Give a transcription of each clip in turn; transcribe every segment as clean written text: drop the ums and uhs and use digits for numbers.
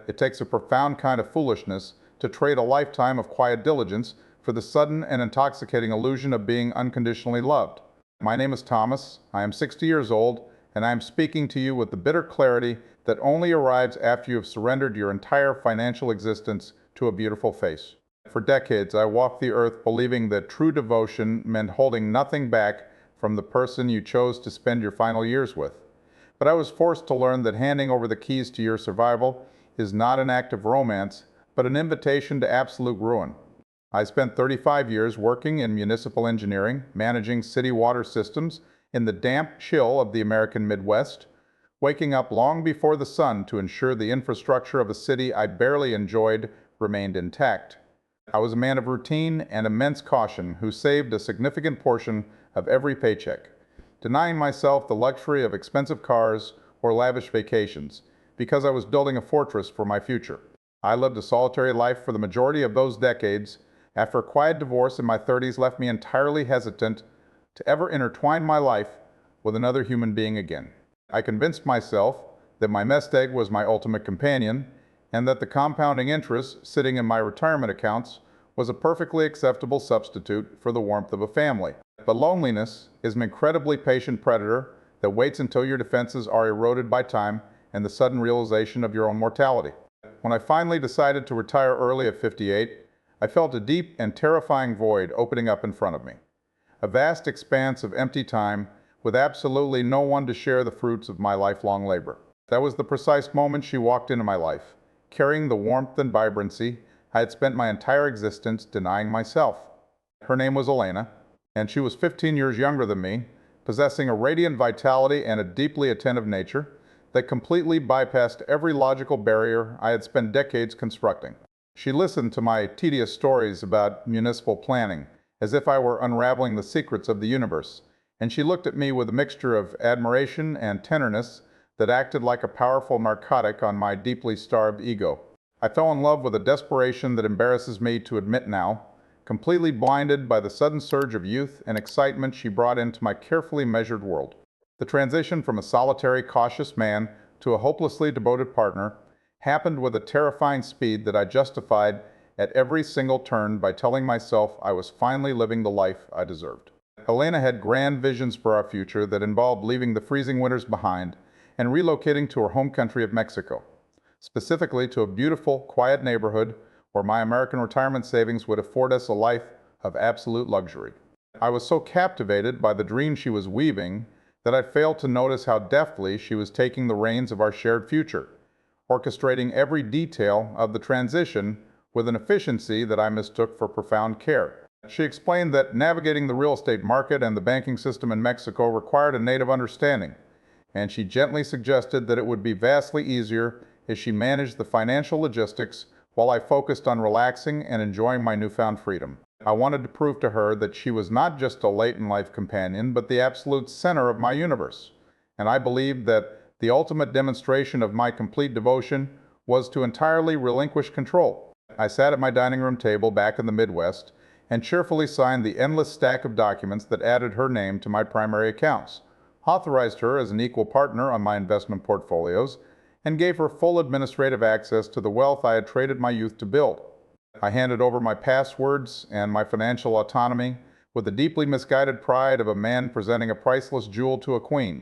It takes a profound kind of foolishness to trade a lifetime of quiet diligence for the sudden and intoxicating illusion of being unconditionally loved. My name is Thomas, I am 60 years old, and I am speaking to you with the bitter clarity that only arrives after you have surrendered your entire financial existence to a beautiful face. For decades, I walked the earth believing that true devotion meant holding nothing back from the person you chose to spend your final years with. But I was forced to learn that handing over the keys to your survival is not an act of romance, but an invitation to absolute ruin. I spent 35 years working in municipal engineering, managing city water systems in the damp chill of the American Midwest, waking up long before the sun to ensure the infrastructure of a city I barely enjoyed remained intact. I was a man of routine and immense caution who saved a significant portion of every paycheck, denying myself the luxury of expensive cars or lavish vacations, because I was building a fortress for my future. I lived a solitary life for the majority of those decades. After a quiet divorce in my 30s left me entirely hesitant to ever intertwine my life with another human being again. I convinced myself that my nest egg was my ultimate companion, and that the compounding interest sitting in my retirement accounts was a perfectly acceptable substitute for the warmth of a family. But loneliness is an incredibly patient predator that waits until your defenses are eroded by time and the sudden realization of your own mortality. When I finally decided to retire early at 58, I felt a deep and terrifying void opening up in front of me. A vast expanse of empty time with absolutely no one to share the fruits of my lifelong labor. That was the precise moment she walked into my life, carrying the warmth and vibrancy I had spent my entire existence denying myself. Her name was Elena, and she was 15 years younger than me, possessing a radiant vitality and a deeply attentive nature that completely bypassed every logical barrier I had spent decades constructing. She listened to my tedious stories about municipal planning as if I were unraveling the secrets of the universe, and she looked at me with a mixture of admiration and tenderness that acted like a powerful narcotic on my deeply starved ego. I fell in love with a desperation that embarrasses me to admit now, completely blinded by the sudden surge of youth and excitement she brought into my carefully measured world. The transition from a solitary, cautious man to a hopelessly devoted partner happened with a terrifying speed that I justified at every single turn by telling myself I was finally living the life I deserved. Helena had grand visions for our future that involved leaving the freezing winters behind and relocating to her home country of Mexico, specifically to a beautiful, quiet neighborhood where my American retirement savings would afford us a life of absolute luxury. I was so captivated by the dream she was weaving that I failed to notice how deftly she was taking the reins of our shared future, orchestrating every detail of the transition with an efficiency that I mistook for profound care. She explained that navigating the real estate market and the banking system in Mexico required a native understanding, and she gently suggested that it would be vastly easier as she managed the financial logistics while I focused on relaxing and enjoying my newfound freedom. I wanted to prove to her that she was not just a late-in-life companion, but the absolute center of my universe, and I believed that the ultimate demonstration of my complete devotion was to entirely relinquish control. I sat at my dining room table back in the Midwest and cheerfully signed the endless stack of documents that added her name to my primary accounts, authorized her as an equal partner on my investment portfolios, and gave her full administrative access to the wealth I had traded my youth to build. I handed over my passwords and my financial autonomy with the deeply misguided pride of a man presenting a priceless jewel to a queen,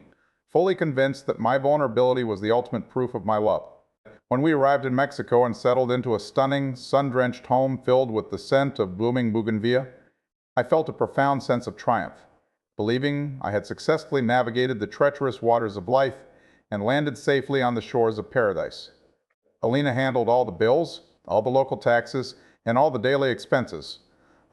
fully convinced that my vulnerability was the ultimate proof of my love. When we arrived in Mexico and settled into a stunning, sun-drenched home filled with the scent of blooming bougainvillea, I felt a profound sense of triumph, believing I had successfully navigated the treacherous waters of life and landed safely on the shores of paradise. Alina handled all the bills, all the local taxes, and all the daily expenses,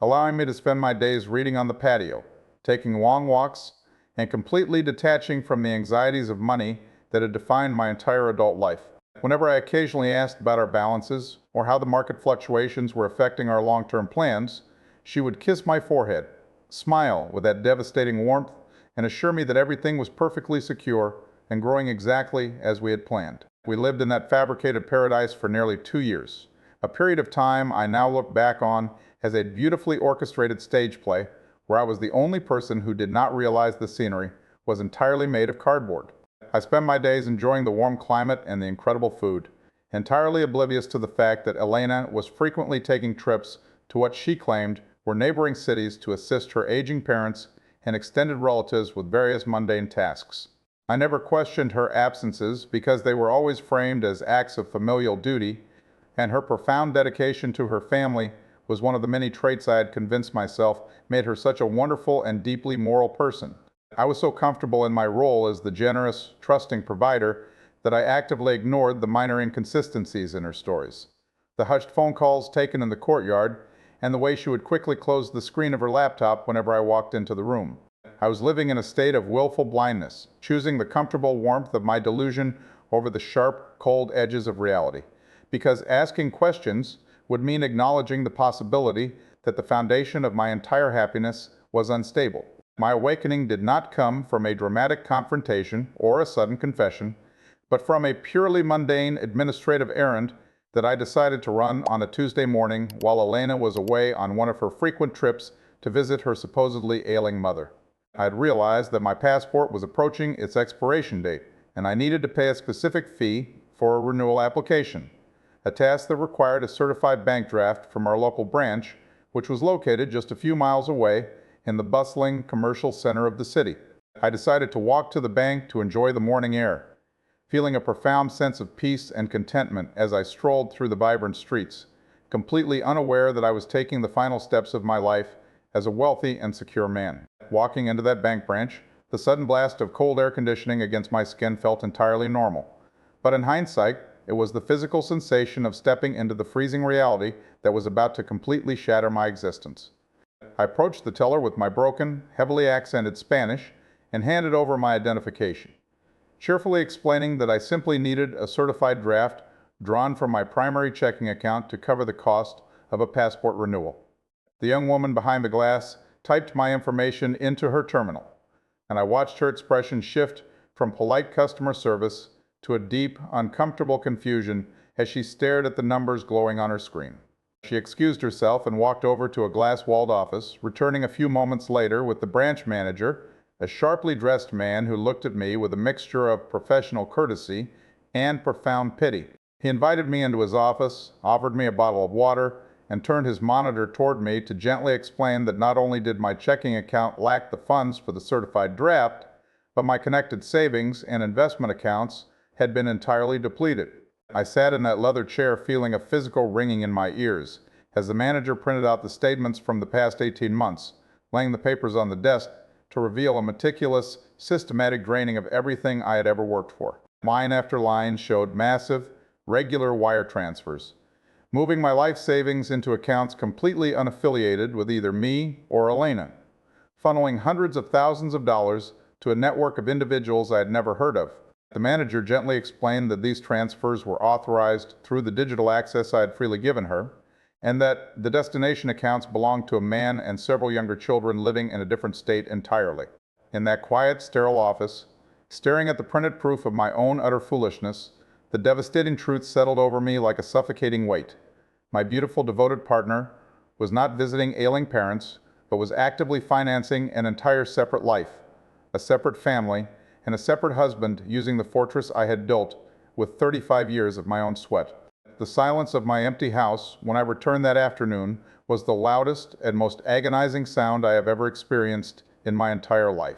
allowing me to spend my days reading on the patio, taking long walks, and completely detaching from the anxieties of money that had defined my entire adult life. Whenever I occasionally asked about our balances or how the market fluctuations were affecting our long-term plans, she would kiss my forehead, smile with that devastating warmth, and assure me that everything was perfectly secure and growing exactly as we had planned. We lived in that fabricated paradise for nearly 2 years, a period of time I now look back on as a beautifully orchestrated stage play where I was the only person who did not realize the scenery was entirely made of cardboard. I spent my days enjoying the warm climate and the incredible food, entirely oblivious to the fact that Elena was frequently taking trips to what she claimed were neighboring cities to assist her aging parents and extended relatives with various mundane tasks. I never questioned her absences because they were always framed as acts of familial duty, and her profound dedication to her family was one of the many traits I had convinced myself made her such a wonderful and deeply moral person. I was so comfortable in my role as the generous, trusting provider that I actively ignored the minor inconsistencies in her stories. The hushed phone calls taken in the courtyard, and the way she would quickly close the screen of her laptop whenever I walked into the room. I was living in a state of willful blindness, choosing the comfortable warmth of my delusion over the sharp, cold edges of reality, because asking questions would mean acknowledging the possibility that the foundation of my entire happiness was unstable. My awakening did not come from a dramatic confrontation or a sudden confession, but from a purely mundane administrative errand that I decided to run on a Tuesday morning while Elena was away on one of her frequent trips to visit her supposedly ailing mother. I had realized that my passport was approaching its expiration date, and I needed to pay a specific fee for a renewal application, a task that required a certified bank draft from our local branch, which was located just a few miles away in the bustling commercial center of the city. I decided to walk to the bank to enjoy the morning air, feeling a profound sense of peace and contentment as I strolled through the vibrant streets, completely unaware that I was taking the final steps of my life as a wealthy and secure man. Walking into that bank branch, the sudden blast of cold air conditioning against my skin felt entirely normal. But in hindsight, it was the physical sensation of stepping into the freezing reality that was about to completely shatter my existence. I approached the teller with my broken, heavily accented Spanish and handed over my identification, cheerfully explaining that I simply needed a certified draft drawn from my primary checking account to cover the cost of a passport renewal. The young woman behind the glass typed my information into her terminal, and I watched her expression shift from polite customer service to a deep, uncomfortable confusion as she stared at the numbers glowing on her screen. She excused herself and walked over to a glass-walled office, returning a few moments later with the branch manager, a sharply dressed man who looked at me with a mixture of professional courtesy and profound pity. He invited me into his office, offered me a bottle of water, and turned his monitor toward me to gently explain that not only did my checking account lack the funds for the certified draft, but my connected savings and investment accounts had been entirely depleted. I sat in that leather chair feeling a physical ringing in my ears as the manager printed out the statements from the past 18 months, laying the papers on the desk to reveal a meticulous, systematic draining of everything I had ever worked for. Line after line showed massive, regular wire transfers, moving my life savings into accounts completely unaffiliated with either me or Elena, funneling hundreds of thousands of dollars to a network of individuals I had never heard of. The manager gently explained that these transfers were authorized through the digital access I had freely given her, and that the destination accounts belonged to a man and several younger children living in a different state entirely. In that quiet, sterile office, staring at the printed proof of my own utter foolishness, the devastating truth settled over me like a suffocating weight. My beautiful, devoted partner was not visiting ailing parents, but was actively financing an entire separate life, a separate family, and a separate husband using the fortress I had built with 35 years of my own sweat. The silence of my empty house when I returned that afternoon was the loudest and most agonizing sound I have ever experienced in my entire life.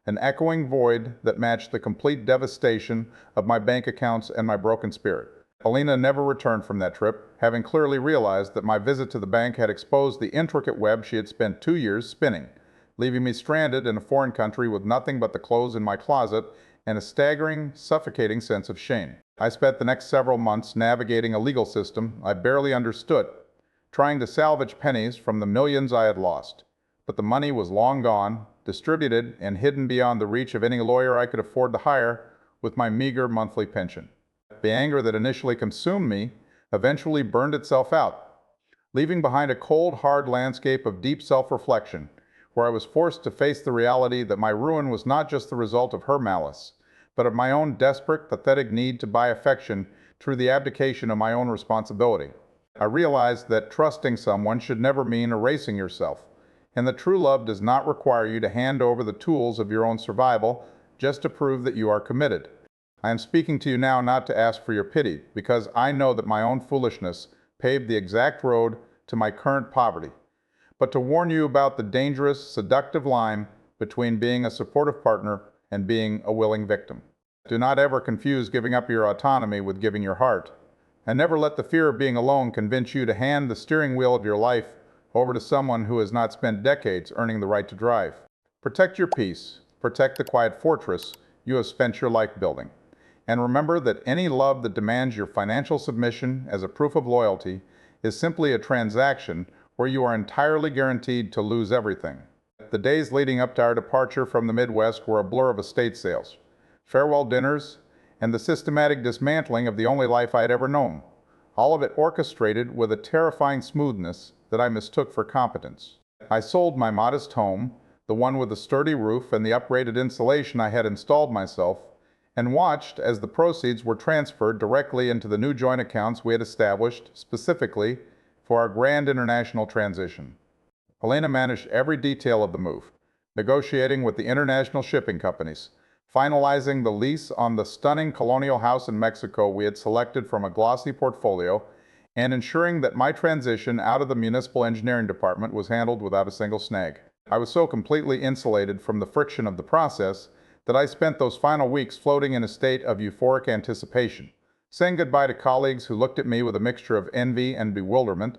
An echoing void that matched the complete devastation of my bank accounts and my broken spirit. Elena never returned from that trip, having clearly realized that my visit to the bank had exposed the intricate web she had spent 2 years spinning, leaving me stranded in a foreign country with nothing but the clothes in my closet and a staggering, suffocating sense of shame. I spent the next several months navigating a legal system I barely understood, trying to salvage pennies from the millions I had lost. But the money was long gone, distributed and hidden beyond the reach of any lawyer I could afford to hire with my meager monthly pension. The anger that initially consumed me eventually burned itself out, leaving behind a cold, hard landscape of deep self-reflection, where I was forced to face the reality that my ruin was not just the result of her malice, but of my own desperate, pathetic need to buy affection through the abdication of my own responsibility. I realized that trusting someone should never mean erasing yourself, and that true love does not require you to hand over the tools of your own survival just to prove that you are committed. I am speaking to you now not to ask for your pity, because I know that my own foolishness paved the exact road to my current poverty, but to warn you about the dangerous, seductive line between being a supportive partner and being a willing victim. Do not ever confuse giving up your autonomy with giving your heart, and never let the fear of being alone convince you to hand the steering wheel of your life over to someone who has not spent decades earning the right to drive. Protect your peace, protect the quiet fortress you have spent your life building. And remember that any love that demands your financial submission as a proof of loyalty is simply a transaction where you are entirely guaranteed to lose everything. The days leading up to our departure from the Midwest were a blur of estate sales, farewell dinners, and the systematic dismantling of the only life I had ever known, all of it orchestrated with a terrifying smoothness that I mistook for competence. I sold my modest home, the one with the sturdy roof and the upgraded insulation I had installed myself, and watched as the proceeds were transferred directly into the new joint accounts we had established specifically for our grand international transition. Helena managed every detail of the move, negotiating with the international shipping companies, finalizing the lease on the stunning colonial house in Mexico we had selected from a glossy portfolio, and ensuring that my transition out of the municipal engineering department was handled without a single snag. I was so completely insulated from the friction of the process that I spent those final weeks floating in a state of euphoric anticipation, saying goodbye to colleagues who looked at me with a mixture of envy and bewilderment,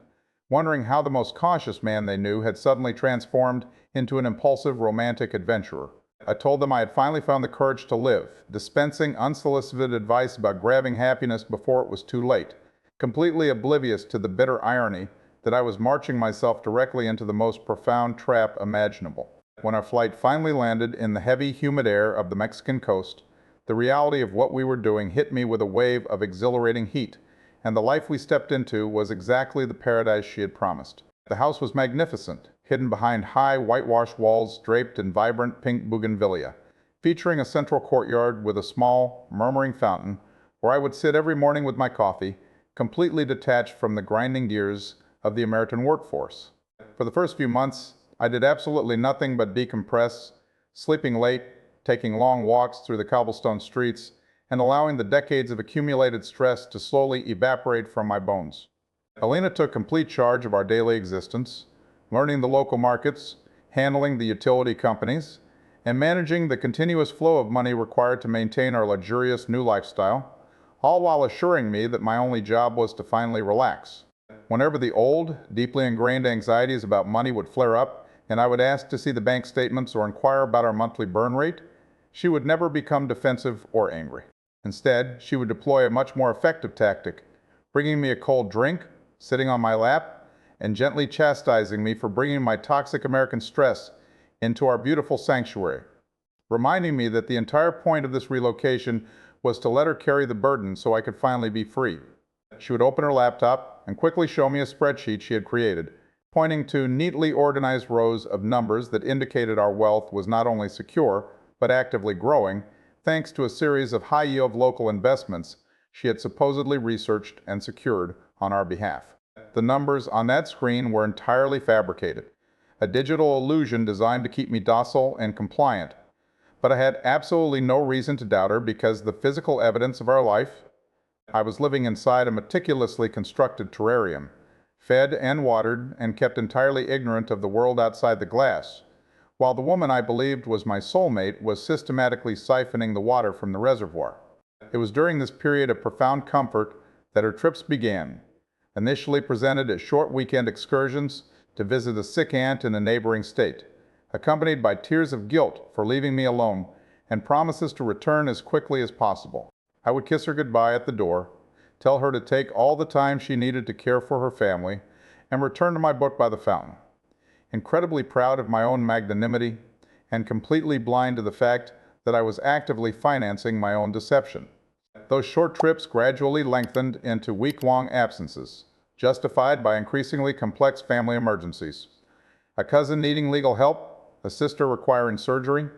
wondering how the most cautious man they knew had suddenly transformed into an impulsive romantic adventurer. I told them I had finally found the courage to live, dispensing unsolicited advice about grabbing happiness before it was too late, completely oblivious to the bitter irony that I was marching myself directly into the most profound trap imaginable. When our flight finally landed in the heavy, humid air of the Mexican coast, the reality of what we were doing hit me with a wave of exhilarating heat, and the life we stepped into was exactly the paradise she had promised. The house was magnificent, hidden behind high, whitewashed walls draped in vibrant pink bougainvillea, featuring a central courtyard with a small, murmuring fountain where I would sit every morning with my coffee, completely detached from the grinding gears of the American workforce. For the first few months, I did absolutely nothing but decompress, sleeping late, taking long walks through the cobblestone streets, and allowing the decades of accumulated stress to slowly evaporate from my bones. Helena took complete charge of our daily existence, learning the local markets, handling the utility companies, and managing the continuous flow of money required to maintain our luxurious new lifestyle, all while assuring me that my only job was to finally relax. Whenever the old, deeply ingrained anxieties about money would flare up, and I would ask to see the bank statements or inquire about our monthly burn rate, she would never become defensive or angry. Instead, she would deploy a much more effective tactic, bringing me a cold drink, sitting on my lap, and gently chastising me for bringing my toxic American stress into our beautiful sanctuary, reminding me that the entire point of this relocation was to let her carry the burden so I could finally be free. She would open her laptop and quickly show me a spreadsheet she had created, pointing to neatly organized rows of numbers that indicated our wealth was not only secure, but actively growing, thanks to a series of high-yield local investments she had supposedly researched and secured on our behalf. The numbers on that screen were entirely fabricated, a digital illusion designed to keep me docile and compliant. But I had absolutely no reason to doubt her because the physical evidence of our life, I was living inside a meticulously constructed terrarium, fed and watered and kept entirely ignorant of the world outside the glass, while the woman I believed was my soulmate was systematically siphoning the water from the reservoir. It was during this period of profound comfort that her trips began, initially presented as short weekend excursions to visit a sick aunt in a neighboring state, accompanied by tears of guilt for leaving me alone and promises to return as quickly as possible. I would kiss her goodbye at the door, tell her to take all the time she needed to care for her family, and return to my book by the fountain, incredibly proud of my own magnanimity and completely blind to the fact that I was actively financing my own deception. Those short trips gradually lengthened into week-long absences, justified by increasingly complex family emergencies. A cousin needing legal help, a sister requiring surgery,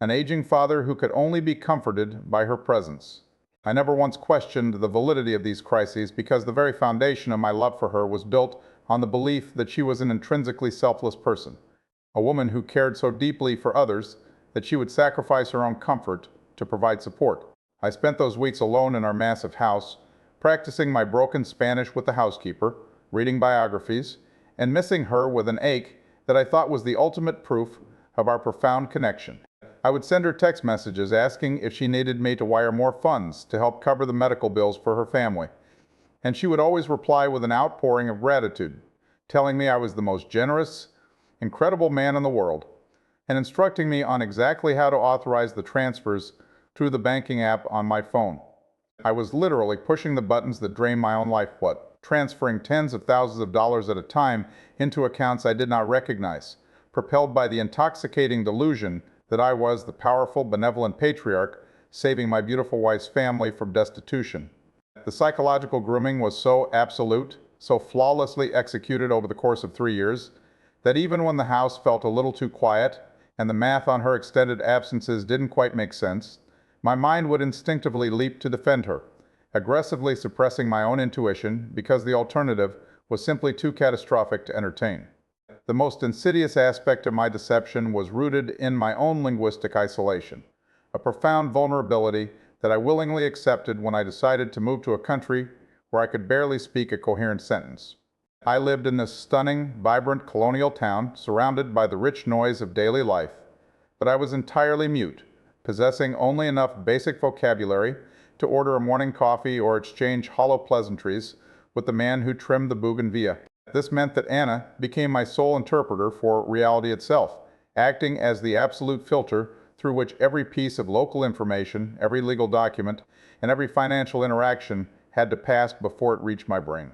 an aging father who could only be comforted by her presence. I never once questioned the validity of these crises because the very foundation of my love for her was built on the belief that she was an intrinsically selfless person, a woman who cared so deeply for others that she would sacrifice her own comfort to provide support. I spent those weeks alone in our massive house, practicing my broken Spanish with the housekeeper, reading biographies, and missing her with an ache that I thought was the ultimate proof of our profound connection. I would send her text messages asking if she needed me to wire more funds to help cover the medical bills for her family, and she would always reply with an outpouring of gratitude, telling me I was the most generous, incredible man in the world, and instructing me on exactly how to authorize the transfers through the banking app on my phone. I was literally pushing the buttons that drained my own lifeblood, transferring tens of thousands of dollars at a time into accounts I did not recognize, propelled by the intoxicating delusion that I was the powerful, benevolent patriarch saving my beautiful wife's family from destitution. The psychological grooming was so absolute, so flawlessly executed over the course of 3 years, that even when the house felt a little too quiet and the math on her extended absences didn't quite make sense, my mind would instinctively leap to defend her, aggressively suppressing my own intuition because the alternative was simply too catastrophic to entertain. The most insidious aspect of my deception was rooted in my own linguistic isolation, a profound vulnerability that I willingly accepted when I decided to move to a country where I could barely speak a coherent sentence. I lived in this stunning, vibrant colonial town surrounded by the rich noise of daily life, but I was entirely mute, possessing only enough basic vocabulary to order a morning coffee or exchange hollow pleasantries with the man who trimmed the bougainvillea. This meant that Anna became my sole interpreter for reality itself, acting as the absolute filter through which every piece of local information, every legal document, and every financial interaction had to pass before it reached my brain.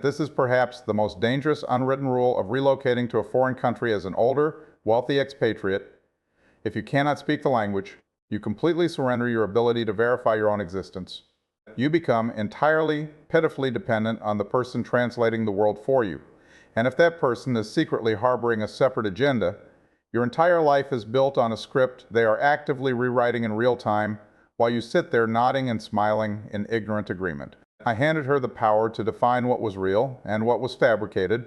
This is perhaps the most dangerous unwritten rule of relocating to a foreign country as an older, wealthy expatriate. If you cannot speak the language, you completely surrender your ability to verify your own existence. You become entirely, pitifully dependent on the person translating the world for you. And if that person is secretly harboring a separate agenda, your entire life is built on a script they are actively rewriting in real time while you sit there nodding and smiling in ignorant agreement. I handed her the power to define what was real and what was fabricated,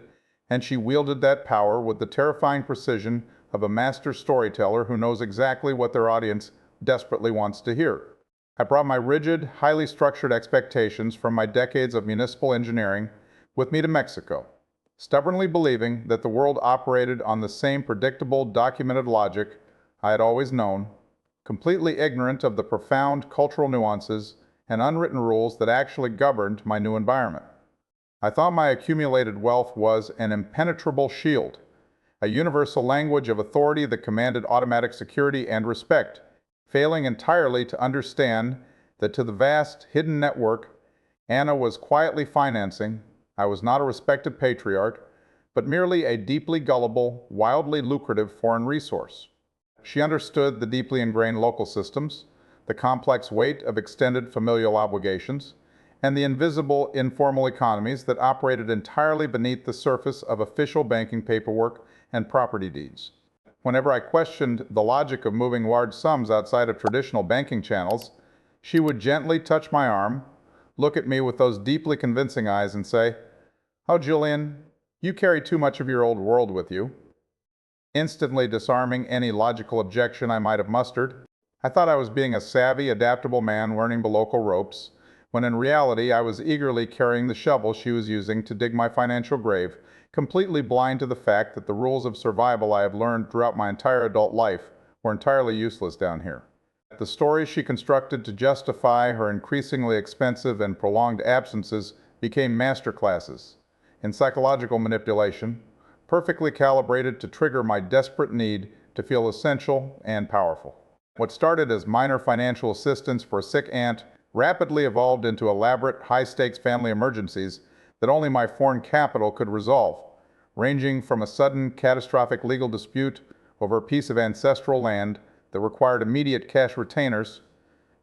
and she wielded that power with the terrifying precision of a master storyteller who knows exactly what their audience desperately wants to hear. I brought my rigid, highly structured expectations from my decades of municipal engineering with me to Mexico, stubbornly believing that the world operated on the same predictable, documented logic I had always known, completely ignorant of the profound cultural nuances and unwritten rules that actually governed my new environment. I thought my accumulated wealth was an impenetrable shield, a universal language of authority that commanded automatic security and respect, failing entirely to understand that to the vast, hidden network Anna was quietly financing, I was not a respected patriarch, but merely a deeply gullible, wildly lucrative foreign resource. She understood the deeply ingrained local systems, the complex weight of extended familial obligations, and the invisible, informal economies that operated entirely beneath the surface of official banking paperwork and property deeds. Whenever I questioned the logic of moving large sums outside of traditional banking channels, she would gently touch my arm, look at me with those deeply convincing eyes, and say, "Oh, Julian, you carry too much of your old world with you," instantly disarming any logical objection I might have mustered. I thought I was being a savvy, adaptable man learning the local ropes, when in reality I was eagerly carrying the shovel she was using to dig my financial grave, completely blind to the fact that the rules of survival I have learned throughout my entire adult life were entirely useless down here. The stories she constructed to justify her increasingly expensive and prolonged absences became masterclasses in psychological manipulation, perfectly calibrated to trigger my desperate need to feel essential and powerful. What started as minor financial assistance for a sick aunt rapidly evolved into elaborate, high-stakes family emergencies that only my foreign capital could resolve, ranging from a sudden, catastrophic legal dispute over a piece of ancestral land that required immediate cash retainers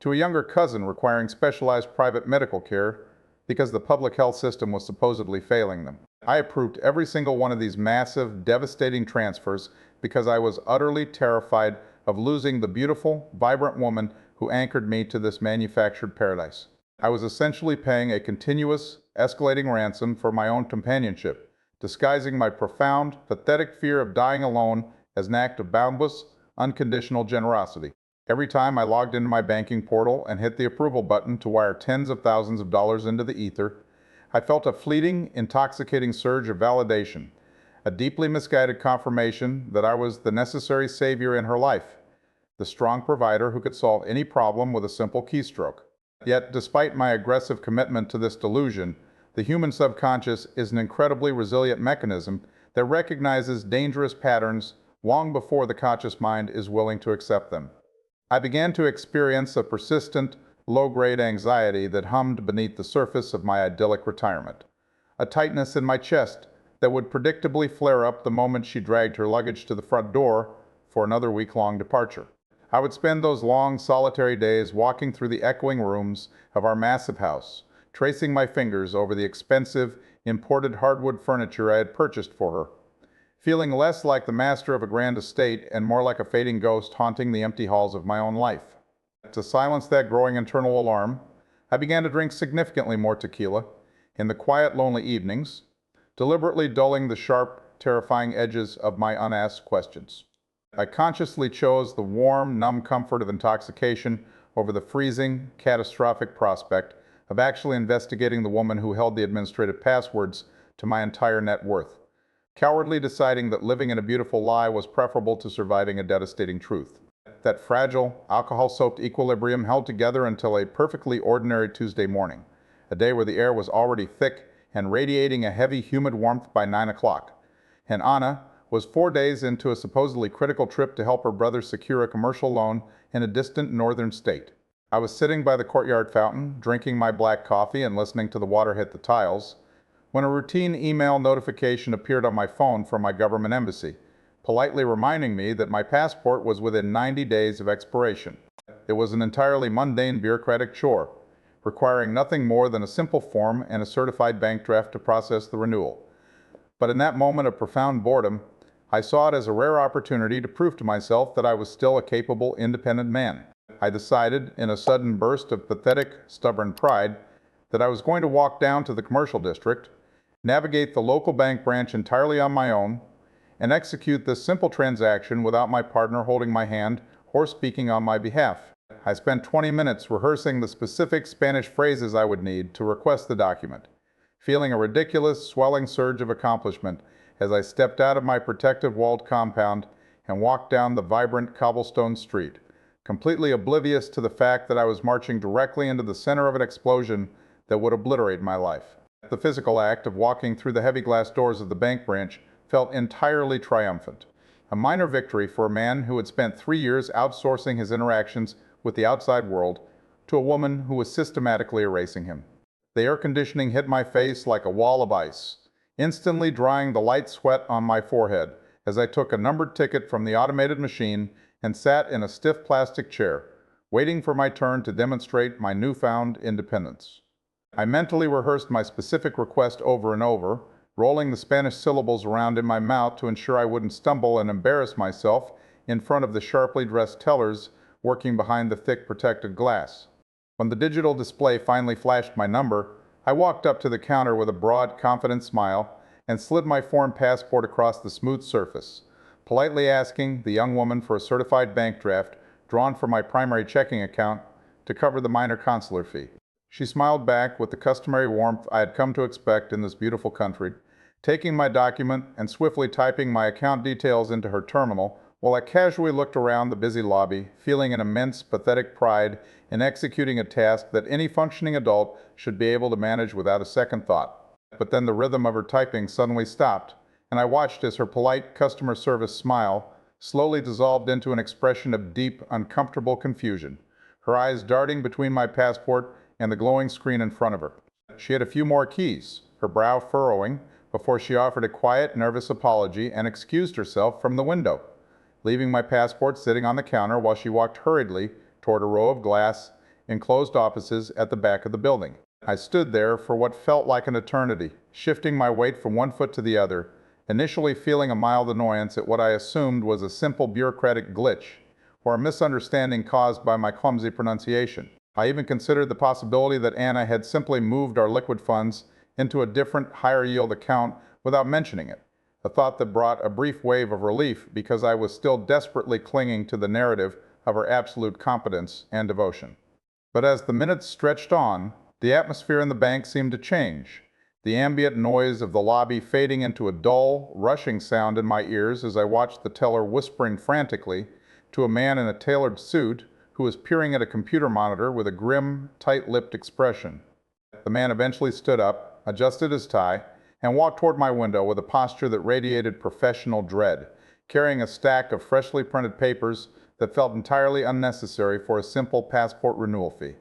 to a younger cousin requiring specialized private medical care because the public health system was supposedly failing them. I approved every single one of these massive, devastating transfers because I was utterly terrified of losing the beautiful, vibrant woman who anchored me to this manufactured paradise. I was essentially paying a continuous, escalating ransom for my own companionship, disguising my profound, pathetic fear of dying alone as an act of boundless, unconditional generosity. Every time I logged into my banking portal and hit the approval button to wire tens of thousands of dollars into the ether, I felt a fleeting, intoxicating surge of validation, a deeply misguided confirmation that I was the necessary savior in her life, the strong provider who could solve any problem with a simple keystroke. Yet, despite my aggressive commitment to this delusion, the human subconscious is an incredibly resilient mechanism that recognizes dangerous patterns long before the conscious mind is willing to accept them. I began to experience a persistent, low-grade anxiety that hummed beneath the surface of my idyllic retirement, a tightness in my chest that would predictably flare up the moment she dragged her luggage to the front door for another week-long departure. I would spend those long, solitary days walking through the echoing rooms of our massive house, tracing my fingers over the expensive, imported hardwood furniture I had purchased for her, feeling less like the master of a grand estate and more like a fading ghost haunting the empty halls of my own life. To silence that growing internal alarm, I began to drink significantly more tequila in the quiet, lonely evenings, deliberately dulling the sharp, terrifying edges of my unasked questions. I consciously chose the warm, numb comfort of intoxication over the freezing, catastrophic prospect of actually investigating the woman who held the administrative passwords to my entire net worth, cowardly deciding that living in a beautiful lie was preferable to surviving a devastating truth. That fragile, alcohol-soaked equilibrium held together until a perfectly ordinary Tuesday morning, a day where the air was already thick and radiating a heavy, humid warmth by 9 o'clock, and Anna was 4 days into a supposedly critical trip to help her brother secure a commercial loan in a distant northern state. I was sitting by the courtyard fountain, drinking my black coffee and listening to the water hit the tiles, when a routine email notification appeared on my phone from my government embassy, politely reminding me that my passport was within 90 days of expiration. It was an entirely mundane bureaucratic chore, requiring nothing more than a simple form and a certified bank draft to process the renewal. But in that moment of profound boredom, I saw it as a rare opportunity to prove to myself that I was still a capable, independent man. I decided, in a sudden burst of pathetic, stubborn pride, that I was going to walk down to the commercial district, navigate the local bank branch entirely on my own, and execute this simple transaction without my partner holding my hand or speaking on my behalf. I spent 20 minutes rehearsing the specific Spanish phrases I would need to request the document, feeling a ridiculous, swelling surge of accomplishment as I stepped out of my protective walled compound and walked down the vibrant cobblestone street, completely oblivious to the fact that I was marching directly into the center of an explosion that would obliterate my life. The physical act of walking through the heavy glass doors of the bank branch felt entirely triumphant, a minor victory for a man who had spent 3 years outsourcing his interactions with the outside world to a woman who was systematically erasing him. The air conditioning hit my face like a wall of ice, instantly drying the light sweat on my forehead as I took a numbered ticket from the automated machine and sat in a stiff plastic chair, waiting for my turn to demonstrate my newfound independence. I mentally rehearsed my specific request over and over, rolling the Spanish syllables around in my mouth to ensure I wouldn't stumble and embarrass myself in front of the sharply dressed tellers working behind the thick protected glass. When the digital display finally flashed my number, I walked up to the counter with a broad, confident smile and slid my foreign passport across the smooth surface, politely asking the young woman for a certified bank draft drawn from my primary checking account to cover the minor consular fee. She smiled back with the customary warmth I had come to expect in this beautiful country, taking my document and swiftly typing my account details into her terminal while I casually looked around the busy lobby, feeling an immense, pathetic pride in executing a task that any functioning adult should be able to manage without a second thought. But then the rhythm of her typing suddenly stopped, and I watched as her polite customer service smile slowly dissolved into an expression of deep, uncomfortable confusion, her eyes darting between my passport and the glowing screen in front of her. She had a few more keys, her brow furrowing, before she offered a quiet, nervous apology and excused herself from the window, leaving my passport sitting on the counter while she walked hurriedly toward a row of glass, enclosed offices at the back of the building. I stood there for what felt like an eternity, shifting my weight from one foot to the other, initially feeling a mild annoyance at what I assumed was a simple bureaucratic glitch, or a misunderstanding caused by my clumsy pronunciation. I even considered the possibility that Anna had simply moved our liquid funds into a different, higher-yield account without mentioning it, a thought that brought a brief wave of relief because I was still desperately clinging to the narrative of her absolute competence and devotion. But as the minutes stretched on, the atmosphere in the bank seemed to change, the ambient noise of the lobby fading into a dull, rushing sound in my ears as I watched the teller whispering frantically to a man in a tailored suit who was peering at a computer monitor with a grim, tight-lipped expression. The man eventually stood up, adjusted his tie, and walked toward my window with a posture that radiated professional dread, carrying a stack of freshly printed papers that felt entirely unnecessary for a simple passport renewal fee.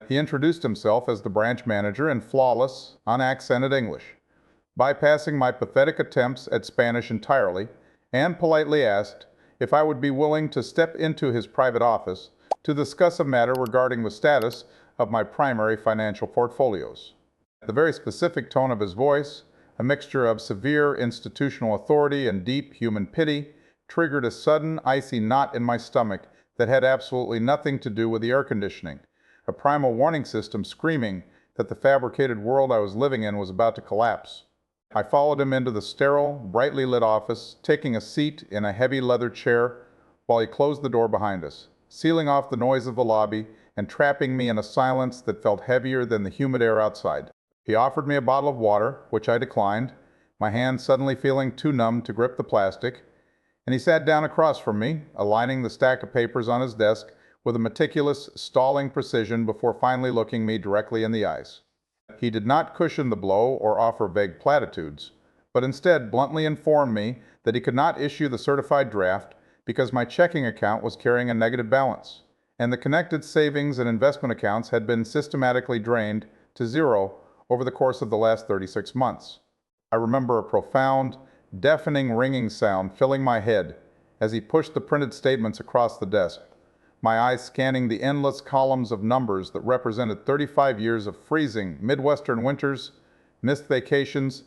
He introduced himself as the branch manager in flawless, unaccented English, bypassing my pathetic attempts at Spanish entirely, and politely asked if I would be willing to step into his private office to discuss a matter regarding the status of my primary financial portfolios. The very specific tone of his voice, a mixture of severe institutional authority and deep human pity, triggered a sudden, icy knot in my stomach that had absolutely nothing to do with the air conditioning, a primal warning system screaming that the fabricated world I was living in was about to collapse. I followed him into the sterile, brightly lit office, taking a seat in a heavy leather chair while he closed the door behind us, sealing off the noise of the lobby and trapping me in a silence that felt heavier than the humid air outside. He offered me a bottle of water, which I declined, my hand suddenly feeling too numb to grip the plastic, and he sat down across from me, aligning the stack of papers on his desk with a meticulous, stalling precision before finally looking me directly in the eyes. He did not cushion the blow or offer vague platitudes, but instead bluntly informed me that he could not issue the certified draft because my checking account was carrying a negative balance, and the connected savings and investment accounts had been systematically drained to zero over the course of the last 36 months. I remember a profound, deafening ringing sound filling my head as he pushed the printed statements across the desk, my eyes scanning the endless columns of numbers that represented 35 years of freezing Midwestern winters, missed vacations,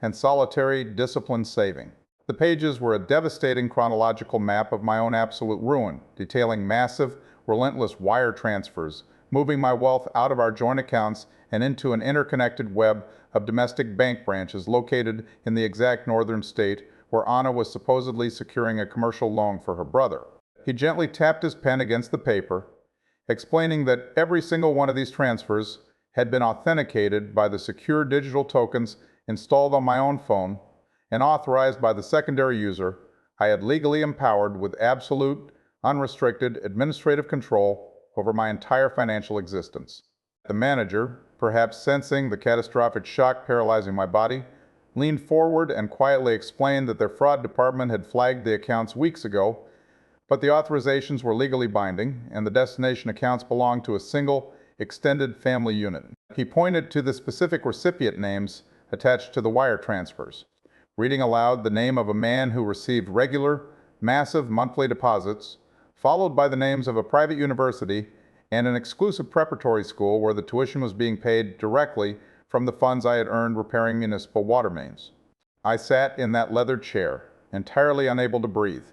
and solitary, disciplined saving. The pages were a devastating chronological map of my own absolute ruin, detailing massive, relentless wire transfers, moving my wealth out of our joint accounts and into an interconnected web of domestic bank branches located in the exact northern state where Anna was supposedly securing a commercial loan for her brother. He gently tapped his pen against the paper, explaining that every single one of these transfers had been authenticated by the secure digital tokens installed on my own phone and authorized by the secondary user I had legally empowered with absolute, unrestricted administrative control over my entire financial existence. The manager, perhaps sensing the catastrophic shock paralyzing my body, leaned forward and quietly explained that their fraud department had flagged the accounts weeks ago, but the authorizations were legally binding, and the destination accounts belonged to a single, extended family unit. He pointed to the specific recipient names attached to the wire transfers, reading aloud the name of a man who received regular, massive monthly deposits, followed by the names of a private university and an exclusive preparatory school where the tuition was being paid directly from the funds I had earned repairing municipal water mains. I sat in that leather chair, entirely unable to breathe,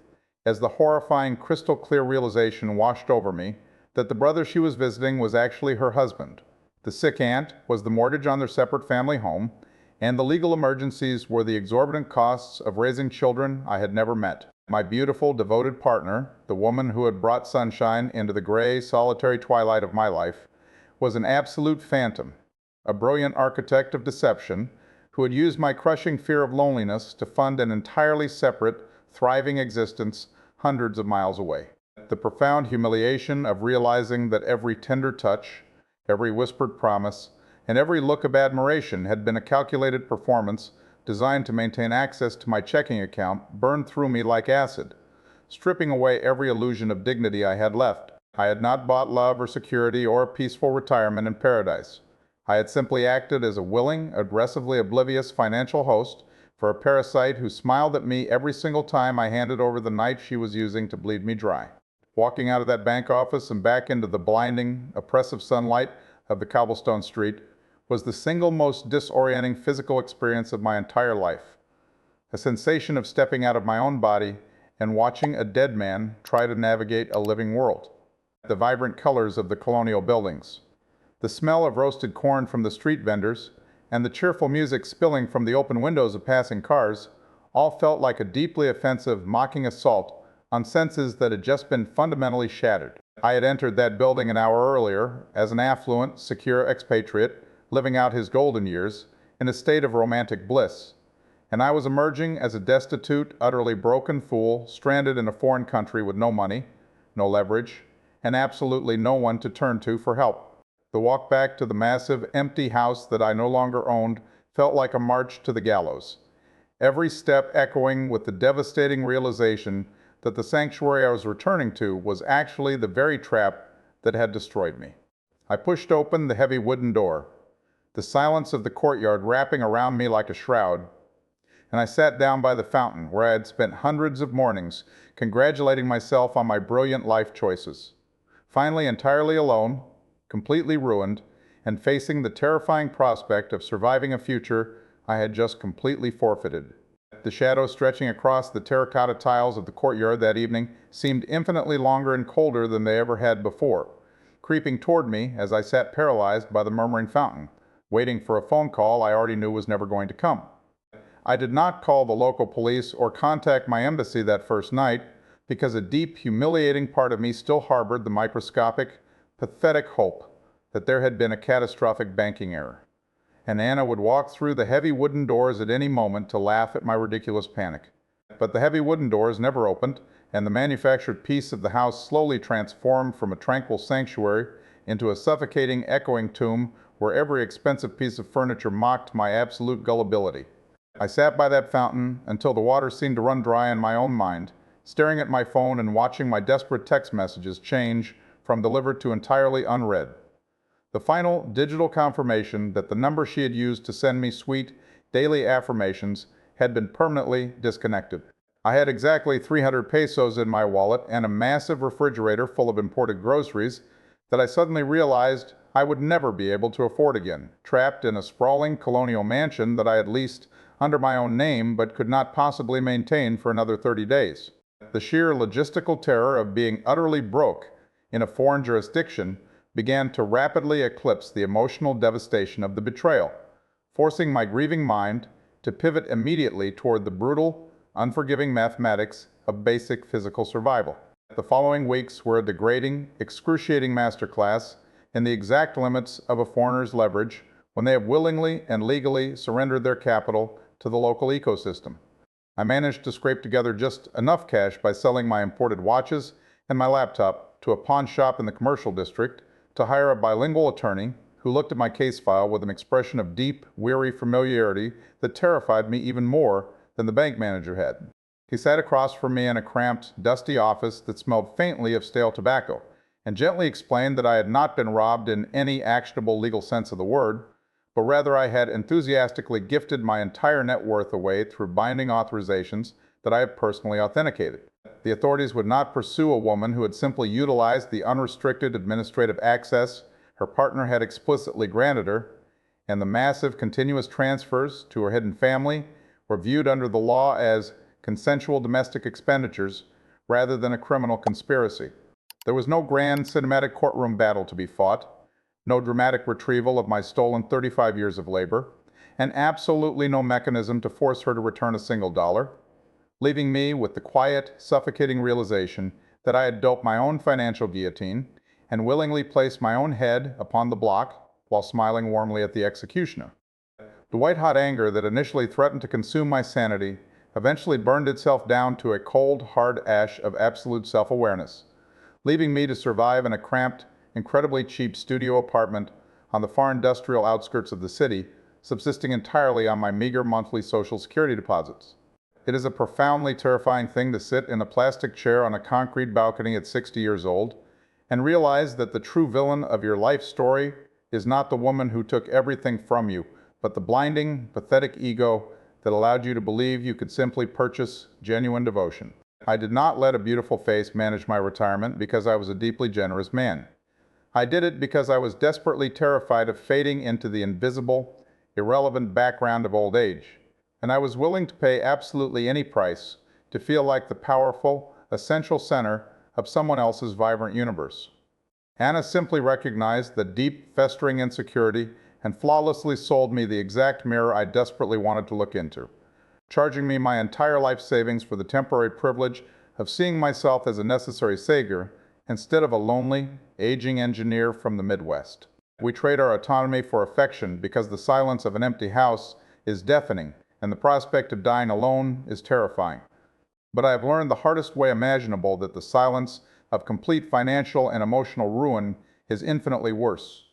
as the horrifying crystal-clear realization washed over me that the brother she was visiting was actually her husband. The sick aunt was the mortgage on their separate family home, and the legal emergencies were the exorbitant costs of raising children I had never met. My beautiful, devoted partner, the woman who had brought sunshine into the gray, solitary twilight of my life, was an absolute phantom, a brilliant architect of deception who had used my crushing fear of loneliness to fund an entirely separate, thriving existence hundreds of miles away. The profound humiliation of realizing that every tender touch, every whispered promise, and every look of admiration had been a calculated performance designed to maintain access to my checking account burned through me like acid, stripping away every illusion of dignity I had left. I had not bought love or security or a peaceful retirement in paradise. I had simply acted as a willing, aggressively oblivious financial host for a parasite who smiled at me every single time I handed over the knife she was using to bleed me dry. Walking out of that bank office and back into the blinding, oppressive sunlight of the cobblestone street was the single most disorienting physical experience of my entire life. A sensation of stepping out of my own body and watching a dead man try to navigate a living world. The vibrant colors of the colonial buildings, the smell of roasted corn from the street vendors, and the cheerful music spilling from the open windows of passing cars all felt like a deeply offensive, mocking assault on senses that had just been fundamentally shattered. I had entered that building an hour earlier as an affluent, secure expatriate living out his golden years in a state of romantic bliss, and I was emerging as a destitute, utterly broken fool stranded in a foreign country with no money, no leverage, and absolutely no one to turn to for help. The walk back to the massive, empty house that I no longer owned felt like a march to the gallows, every step echoing with the devastating realization that the sanctuary I was returning to was actually the very trap that had destroyed me. I pushed open the heavy wooden door, the silence of the courtyard wrapping around me like a shroud, and I sat down by the fountain where I had spent hundreds of mornings congratulating myself on my brilliant life choices. Finally, entirely alone, completely ruined, and facing the terrifying prospect of surviving a future I had just completely forfeited. The shadows stretching across the terracotta tiles of the courtyard that evening seemed infinitely longer and colder than they ever had before, creeping toward me as I sat paralyzed by the murmuring fountain, waiting for a phone call I already knew was never going to come. I did not call the local police or contact my embassy that first night because a deep, humiliating part of me still harbored the microscopic, pathetic hope that there had been a catastrophic banking error, and Anna would walk through the heavy wooden doors at any moment to laugh at my ridiculous panic. But the heavy wooden doors never opened, and the manufactured piece of the house slowly transformed from a tranquil sanctuary into a suffocating, echoing tomb where every expensive piece of furniture mocked my absolute gullibility. I sat by that fountain until the water seemed to run dry in my own mind, staring at my phone and watching my desperate text messages change from delivered to entirely unread. The final digital confirmation that the number she had used to send me sweet, daily affirmations had been permanently disconnected. I had exactly 300 pesos in my wallet and a massive refrigerator full of imported groceries that I suddenly realized I would never be able to afford again, trapped in a sprawling colonial mansion that I had leased under my own name but could not possibly maintain for another 30 days. The sheer logistical terror of being utterly broke in a foreign jurisdiction began to rapidly eclipse the emotional devastation of the betrayal, forcing my grieving mind to pivot immediately toward the brutal, unforgiving mathematics of basic physical survival. The following weeks were a degrading, excruciating masterclass in the exact limits of a foreigner's leverage when they have willingly and legally surrendered their capital to the local ecosystem. I managed to scrape together just enough cash by selling my imported watches and my laptop to a pawn shop in the commercial district to hire a bilingual attorney who looked at my case file with an expression of deep, weary familiarity that terrified me even more than the bank manager had. He sat across from me in a cramped, dusty office that smelled faintly of stale tobacco, and gently explained that I had not been robbed in any actionable legal sense of the word, but rather I had enthusiastically gifted my entire net worth away through binding authorizations that I had personally authenticated. The authorities would not pursue a woman who had simply utilized the unrestricted administrative access her partner had explicitly granted her, and the massive continuous transfers to her hidden family were viewed under the law as consensual domestic expenditures rather than a criminal conspiracy. There was no grand cinematic courtroom battle to be fought, no dramatic retrieval of my stolen 35 years of labor, and absolutely no mechanism to force her to return a single dollar, leaving me with the quiet, suffocating realization that I had doped my own financial guillotine and willingly placed my own head upon the block while smiling warmly at the executioner. The white-hot anger that initially threatened to consume my sanity eventually burned itself down to a cold, hard ash of absolute self-awareness, leaving me to survive in a cramped, incredibly cheap studio apartment on the far industrial outskirts of the city, subsisting entirely on my meager monthly Social Security deposits. It is a profoundly terrifying thing to sit in a plastic chair on a concrete balcony at 60 years old and realize that the true villain of your life story is not the woman who took everything from you, but the blinding, pathetic ego that allowed you to believe you could simply purchase genuine devotion. I did not let a beautiful face manage my retirement because I was a deeply generous man. I did it because I was desperately terrified of fading into the invisible, irrelevant background of old age, and I was willing to pay absolutely any price to feel like the powerful, essential center of someone else's vibrant universe. Anna simply recognized the deep, festering insecurity and flawlessly sold me the exact mirror I desperately wanted to look into, charging me my entire life savings for the temporary privilege of seeing myself as a necessary savior instead of a lonely, aging engineer from the Midwest. We trade our autonomy for affection because the silence of an empty house is deafening and the prospect of dying alone is terrifying. But I have learned the hardest way imaginable that the silence of complete financial and emotional ruin is infinitely worse.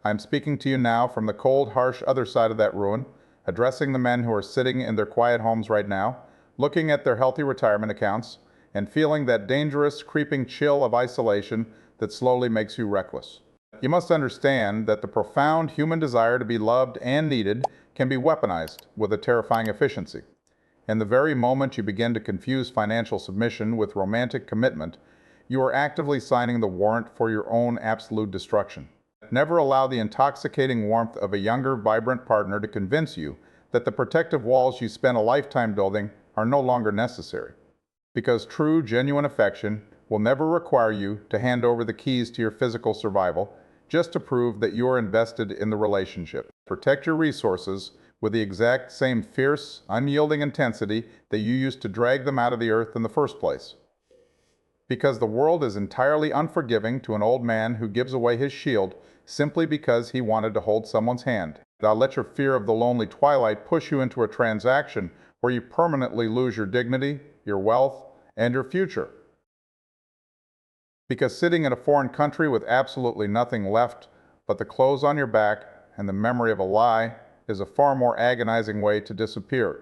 I am speaking to you now from the cold, harsh other side of that ruin, addressing the men who are sitting in their quiet homes right now, looking at their healthy retirement accounts, and feeling that dangerous, creeping chill of isolation that slowly makes you reckless. You must understand that the profound human desire to be loved and needed can be weaponized with a terrifying efficiency. And the very moment you begin to confuse financial submission with romantic commitment, you are actively signing the warrant for your own absolute destruction. Never allow the intoxicating warmth of a younger, vibrant partner to convince you that the protective walls you spent a lifetime building are no longer necessary. Because true, genuine affection will never require you to hand over the keys to your physical survival just to prove that you are invested in the relationship. Protect your resources with the exact same fierce, unyielding intensity that you used to drag them out of the earth in the first place. Because the world is entirely unforgiving to an old man who gives away his shield simply because he wanted to hold someone's hand. Now let your fear of the lonely twilight push you into a transaction where you permanently lose your dignity, your wealth, and your future. Because sitting in a foreign country with absolutely nothing left but the clothes on your back and the memory of a lie is a far more agonizing way to disappear.